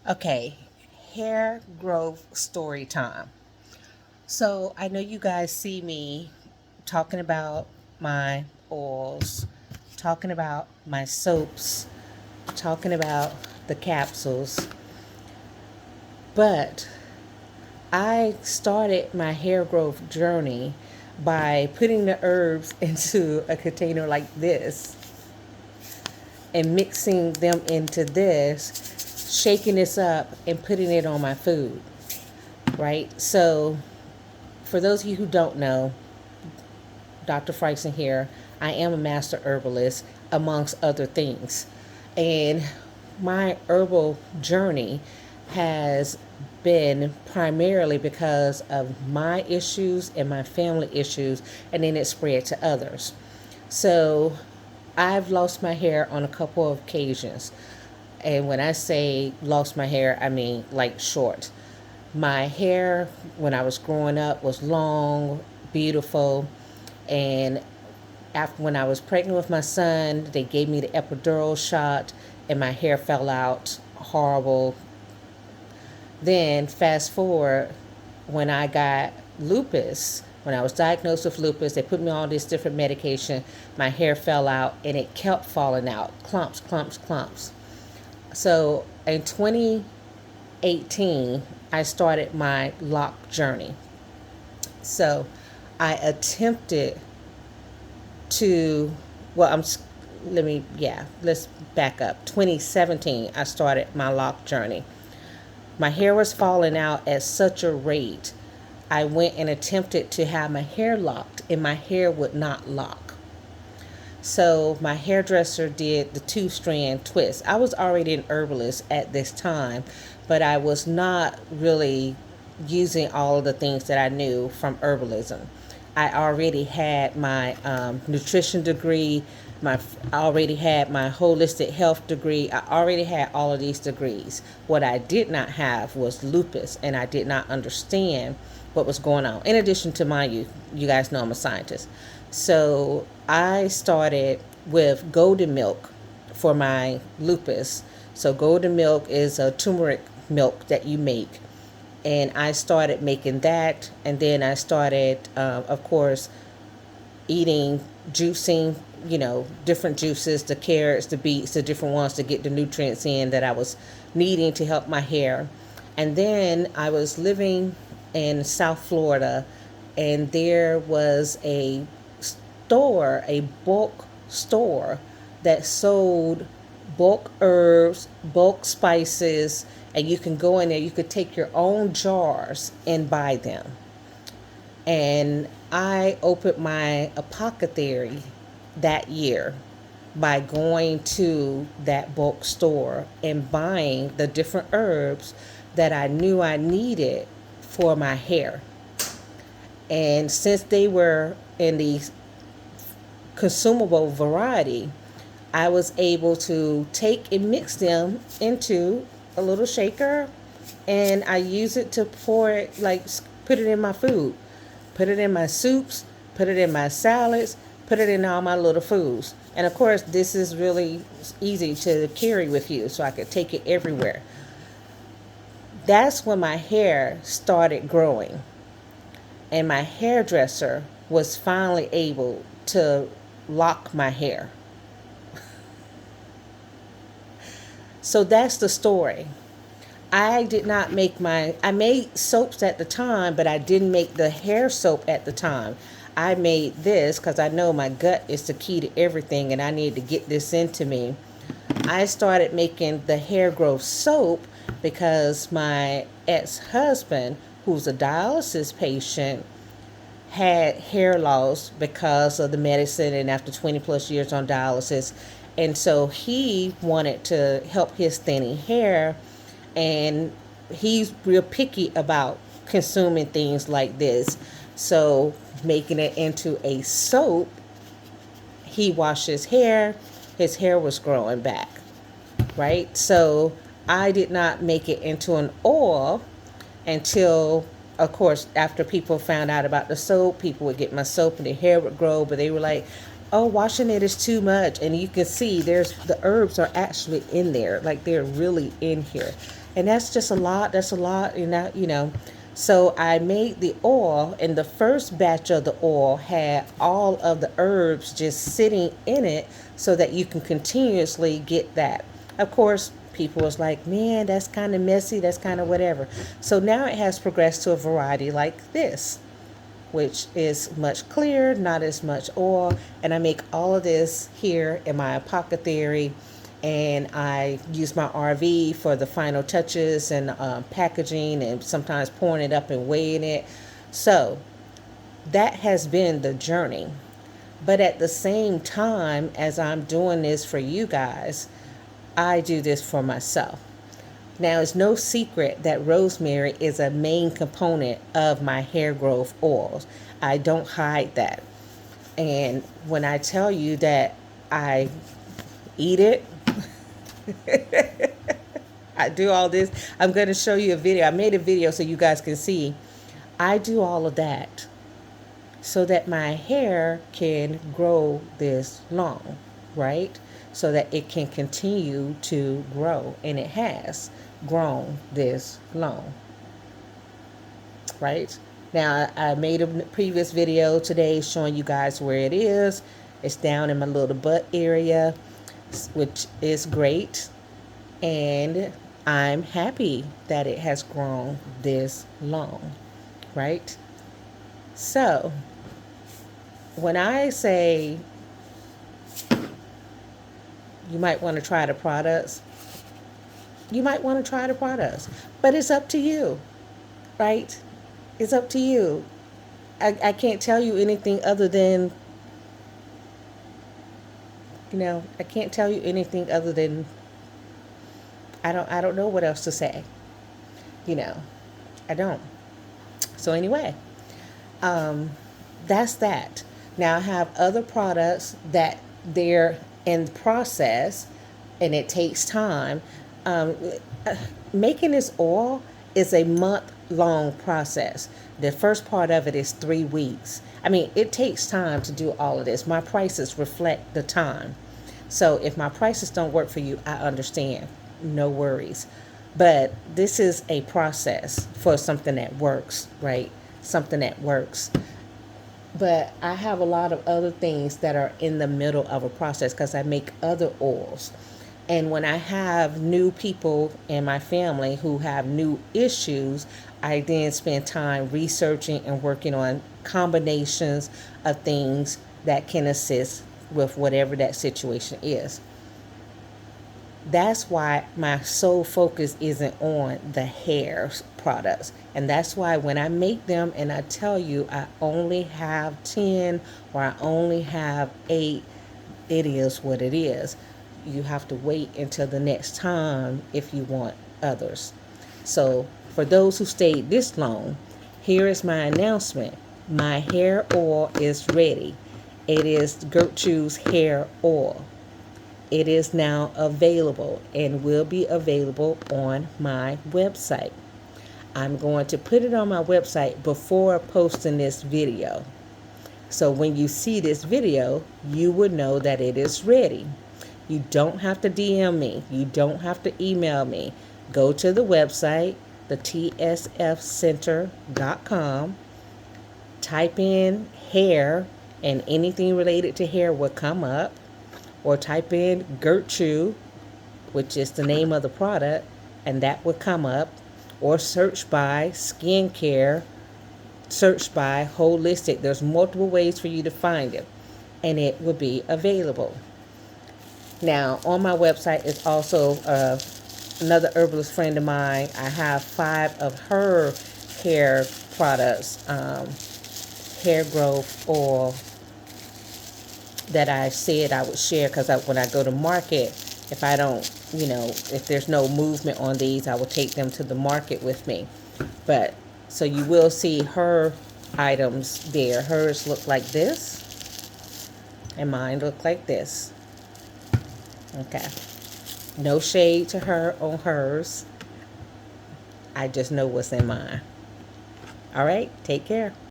Okay, hair growth story time. So I know you guys see me talking about my oils, talking about my soaps, talking about the capsules, but I started my hair growth journey by putting the herbs into a container like this and mixing them into this, shaking this up and putting it on my food, right? So for those of you who don't know, Dr. Friesen here. I am a master herbalist, amongst other things. And my herbal journey has been primarily because of my issues and my family issues, and then it spread to others. So I've lost my hair on a couple of occasions. And when I say lost my hair, I mean like short. My hair when I was growing up was long, beautiful, and after when I was pregnant with my son, they gave me the epidural shot and my hair fell out horrible. Then fast forward when I got lupus, when I was diagnosed with lupus, they put me on all this different medication. My hair fell out and it kept falling out, clumps, clumps, clumps. So in 2018, I started my lock journey. So I attempted to, well, let's back up. 2017, I started my lock journey. My hair was falling out at such a rate. I went and attempted to have my hair locked, and my hair would not lock. So my hairdresser did the 2-strand twist. I was already an herbalist at this time, but I was not really using all of the things that I knew from herbalism. I already had my nutrition degree. I already had my holistic health degree. I already had all of these degrees. What I did not have was lupus, and I did not understand what was going on. In addition to you guys know I'm a scientist. So I started with golden milk for my lupus. So golden milk is a turmeric milk that you make, and I started making that, and then I started, of course, eating, juicing, different juices, the carrots, the beets, the different ones to get the nutrients in that I was needing to help my hair. And then I was living in South Florida, and there was a store, a bulk store that sold bulk herbs, bulk spices, and you can go in there, you could take your own jars and buy them. And I opened my apothecary that year by going to that bulk store and buying the different herbs that I knew I needed for my hair. And since they were in the consumable variety, I was able to take and mix them into a little shaker, and I use it to pour it, like put it in my food, put it in my soups, put it in my salads, put it in all my little foods. And of course, this is really easy to carry with you, so I could take it everywhere. That's when my hair started growing, and my hairdresser was finally able to lock my hair. So that's the story. I did not make I made soaps at the time, but I didn't make the hair soap at the time. I made this because I know my gut is the key to everything, and I need to get this into me. I started making the hair growth soap because my ex-husband, who's a dialysis patient, had hair loss because of the medicine and after 20 plus years on dialysis. And so he wanted to help his thinning hair, and he's real picky about consuming things like this. So making it into a soap, he washed his hair was growing back, right? So I did not make it into an oil until, of course, after people found out about the soap. People would get my soap and their hair would grow, but they were like, oh, washing it is too much. And you can see there's the herbs are actually in there, like they're really in here. And that's just a lot. That's a lot, you know. So I made the oil, and the first batch of the oil had all of the herbs just sitting in it so that you can continuously get that. Of course, people was like, man, that's kind of messy. That's kind of whatever. So now it has progressed to a variety like this, which is much clearer, not as much oil. And I make all of this here in my apothecary, and I use my RV for the final touches and packaging, and sometimes pouring it up and weighing it. So that has been the journey. But at the same time as I'm doing this for you guys, I do this for myself. Now, it's no secret that rosemary is a main component of my hair growth oils. I don't hide that. And when I tell you that I eat it, I do all this, I'm going to show you a video. I made a video so you guys can see. I do all of that so that my hair can grow this long, right? So that it can continue to grow. And it has grown this long, right? Now, I made a previous video today showing you guys where it is. It's down in my little butt area, which is great. And I'm happy that it has grown this long, right? So, when I say you might want to try the products, you might want to try the products, but it's up to you, right? It's up to you. I can't tell you anything other than, I can't tell you anything other than I don't know what else to say. I don't. So anyway, that's that. Now I have other products that they're in process, and it takes time. Making this oil is a month-long process. The first part of it is 3 weeks. I mean, it takes time to do all of this. My prices reflect the time. So if my prices don't work for you, I understand. No worries. But this is a process for something that works, right? Something that works. But I have a lot of other things that are in the middle of a process because I make other oils. And when I have new people in my family who have new issues, I then spend time researching and working on combinations of things that can assist with whatever that situation is. That's why my sole focus isn't on the hair products. And that's why when I make them and I tell you I only have 10 or I only have 8, it is what it is. You have to wait until the next time if you want others. So for those who stayed this long, here is my announcement. My hair oil is ready. It is Gertrude's hair oil. It is now available and will be available on my website. I'm going to put it on my website before posting this video. So when you see this video, you would know that it is ready. You don't have to DM me. You don't have to email me. Go to the website, the tsfcenter.com. Type in hair, and anything related to hair will come up. Or type in Gertrude, which is the name of the product, and that will come up. Or search by skincare, search by holistic. There's multiple ways for you to find it, and it will be available. Now, on my website is also another herbalist friend of mine. I have 5 of her hair products, hair growth oil, that I said I would share because when I go to market, if I don't, if there's no movement on these, I will take them to the market with me. But, so you will see her items there. Hers look like this, and mine look like this. Okay. No shade to her on hers. I just know what's in mine. All right. Take care.